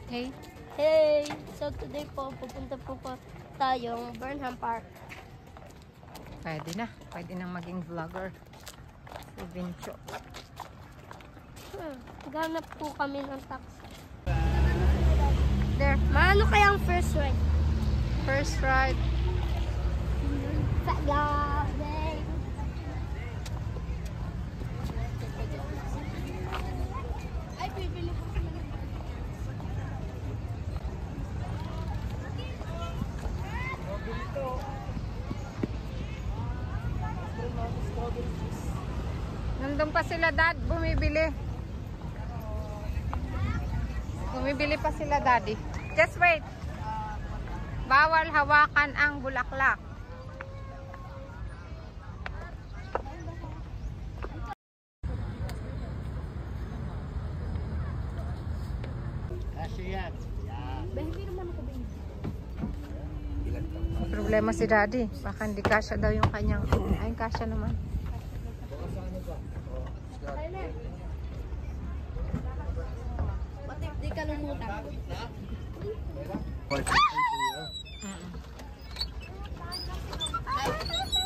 Hey. Hey! So today po, pupunta po tayong Burnham Park. Pwede na. Pwede nang maging vlogger. Si Vincho. Ganap po kami ng taxi. There. Maano kayang first ride? First ride. Gabi! Ay, bibili po kami ng Nandun pa sila, Dad. Bumibili. Bumibili pa sila, Daddy. Just wait. Bawal hawakan ang bulaklak. Problema si Daddy. Baka hindi kasya daw yung kanyang... Ay, kasya naman. What if di ka lumutan?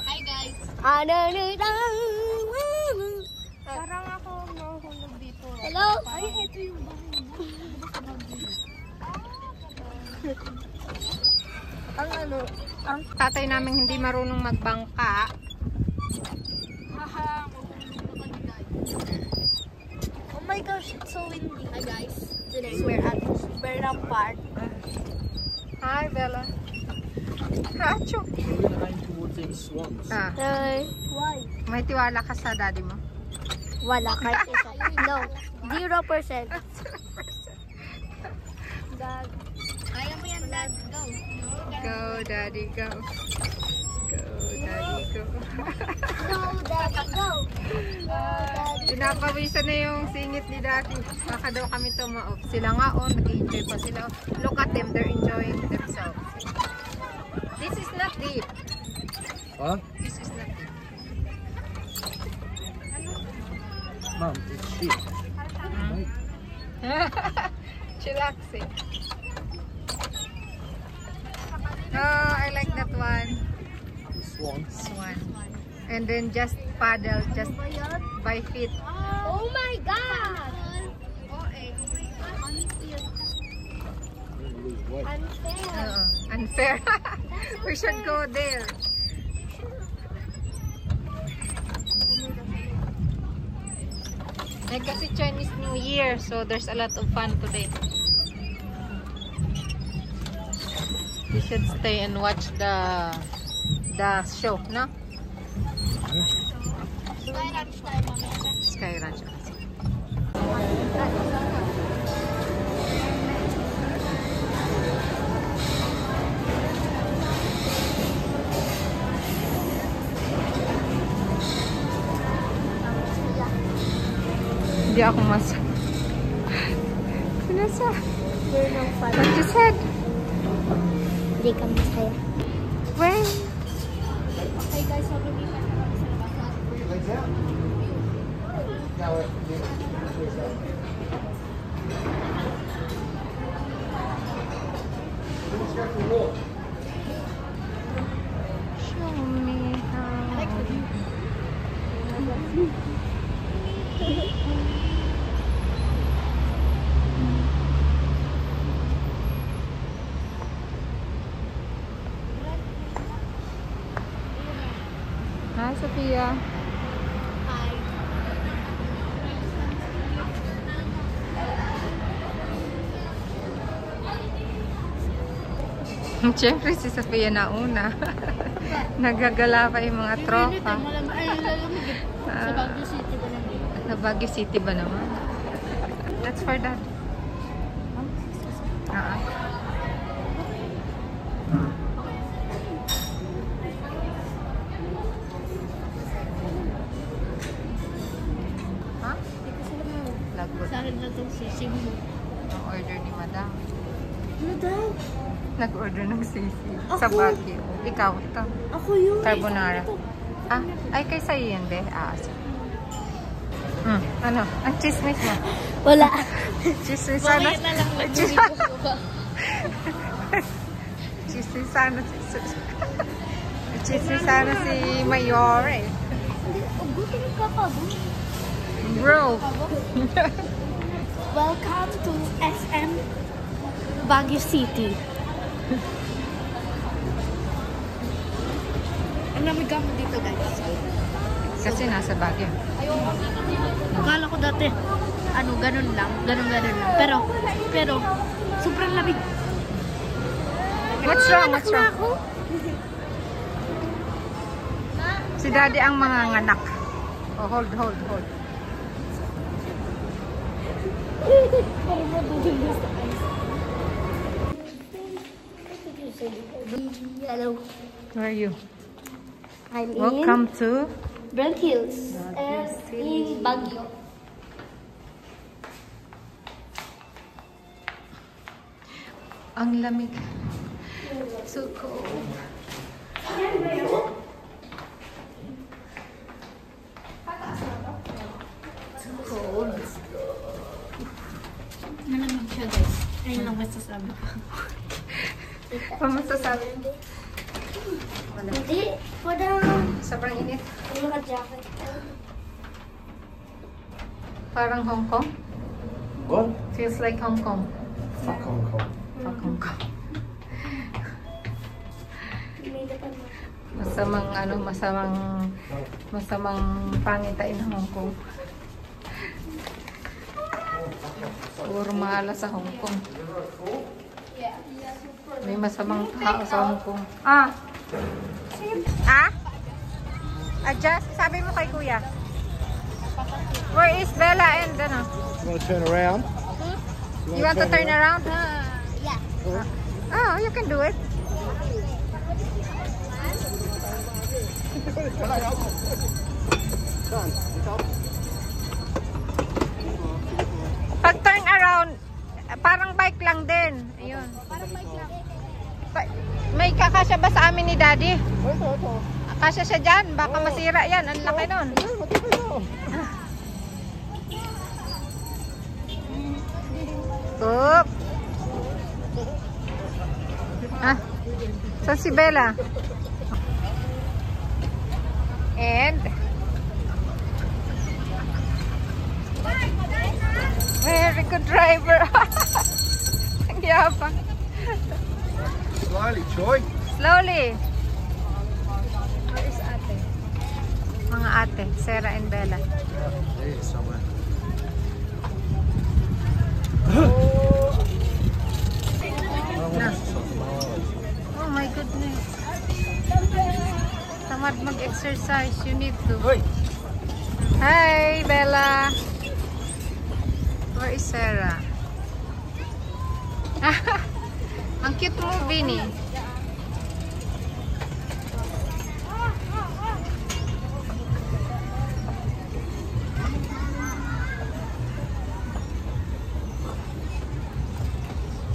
Hi guys! Parang ako nahulog dito. Hello! Ay, ito yung bahay mo. Ang ano, ang tatay namin hindi marunong magbangka. Haha, Oh my gosh, it's so windy. Hi guys! Today we're at Burnham Park. Hi, Bella. Hacho. We're gonna hang towards them swans. Ah, Why? may tiwala ka sa daddy mo? Wala kahit isa. No. 0%. Dad. Kaya mo yan, Dad. Go. Go, daddy, go. Go, daddy, go. Go, Daddy, go. Daddy. Pinapawisan na yung singit ni daddy. Baka daw kami tumaof. Sila nga, oh, nag-enjoy pa sila. Look at them, they're enjoying themselves. This is not deep. Huh? This is not deep. Mum, it's sheep. Chillaxing. Oh, I like that one. Swans. Swan. And then just paddle, just by feet. Oh my God! Lose weight. Unfair. Unfair. We should go there. Like kasi Chinese New Year, so there's a lot of fun today. We should stay and watch the show, no? Sky Ranch tayo mamaya. Sky Ranch. Hindi ako Sinasa? Burnham Park. What you said? Hindi ka masaya. When? Okay guys, so lumipat na kami sa labas. Show me how. Hi, Sophia. Hi. Siyempre si Sophia na una. Nagagala pa yung mga tropa. Ay, lalamig. Sa Baguio City ba naman? Sa Baguio City ba naman? That's for that. Ha? Lagot. Sa akin na itong sisig mo. Ang order ni Madam. Ano daw? Nag-order ng sisi. Ako? Sa Baguio. Ikaw, ito. Ako yun. Carbonara. Ah, ay kay sa'yo yan, be. Ah, sige. Ano? Ang chismis mo? Wala. Chismis sana? Mamaya na lang magbili ko. Chismisana si... Chismisana si Mayor eh. Ugutin ka pa, Bro. Welcome to SM Baguio City. Ang lamig kami dito, guys. Kasi nasa Baguio. Akala ko dati, ganun lang. Pero, sobrang lamig. What's wrong? What's wrong? Si Daddy ang mga nganak. Oh, hold. Hello. Where are you? I'm Welcome to... Brent Hills in Baguio. Ang lamig. So cold. Too cold. Malamig siya, guys. Ayun lang masasabi ko. Ano masasabi? Wala. Hindi. Parang Sobrang init. naka-jacket. Parang Hong Kong. What? Feels like Hong Kong. Fuck Hong Kong. Fuck Hong Kong. May dapat na. Masamang pangitain ng Hong Kong. Puro mahala sa Hong Kong. May masamang tao sa Hong Kong. Ah! Adjust. Sabi mo kay Kuya. Where is Bella and ano? You want to turn around? You want to turn around? Yeah. Oh, you can do it. Pag turn around, parang bike lang din. Ayun. Parang bike lang. May kakasya ba sa amin ni Daddy? Kasya siya dyan. Baka masira yan. Ang laki nun. Oop. Saan si Bella? And very good driver. Ang yapang. Slowly, Joy. Slowly. Where is ate? Mga ate, Sarah and Bella. There, somewhere. Na. Oh my goodness. Tamad mag-exercise. You need to. Hey. Hi, Bella. Where is Sarah? Ang cute mo, Vinny. What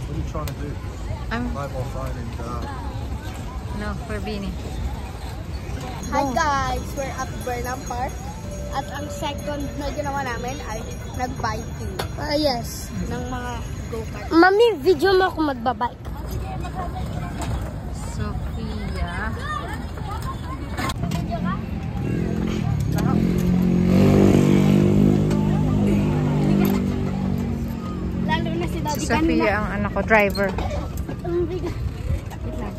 are you trying to do? Mobile phone and No, for Vinny. Hi guys! We're at Burnham Park. At ang second na ginawa namin ay nag-biking. Yes. Ng mga go-kart. Mami, video mo ako magbabike. Sophia. Lalo na si Daddy Si Sophia ang anak ko, driver. Ang bigat. Wait lang.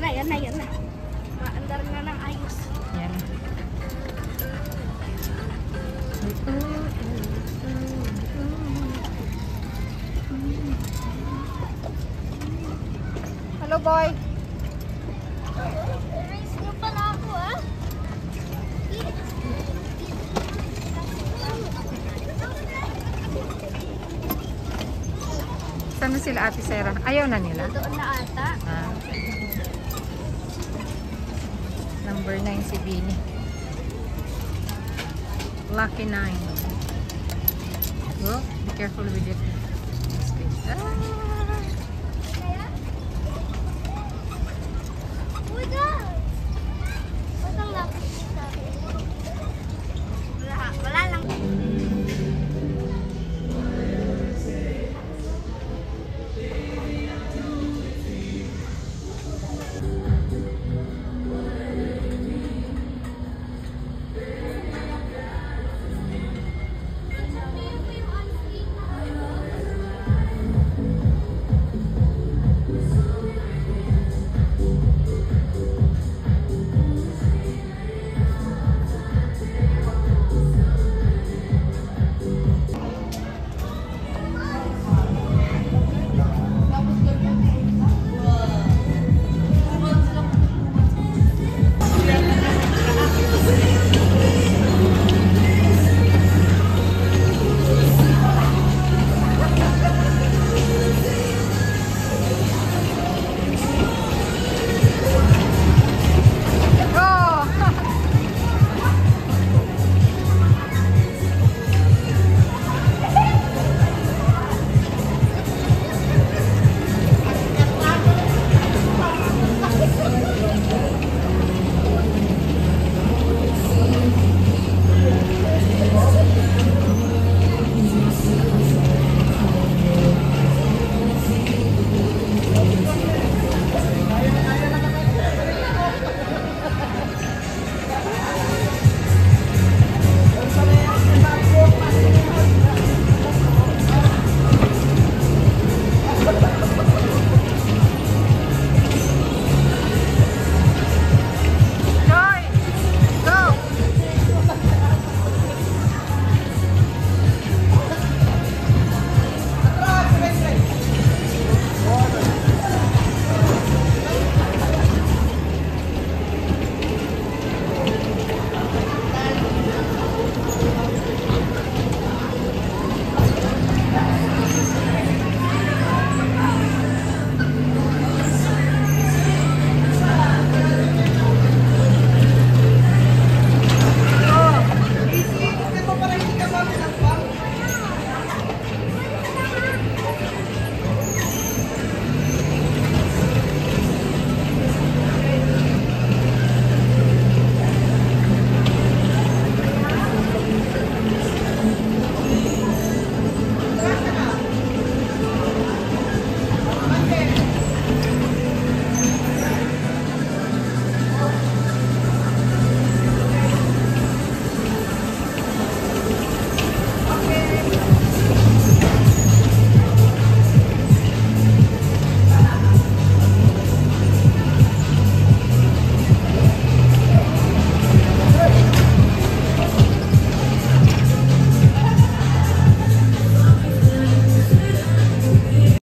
Ayan na. Maandar na ng ayos. Yan. Hello, boy. Race nyo pala ako, ah. Saan na sila, Ate Sarah? Ayaw na nila? Doon na ata. Number 9 si Vinny. Lucky 9. Oh, be careful with it. Ah.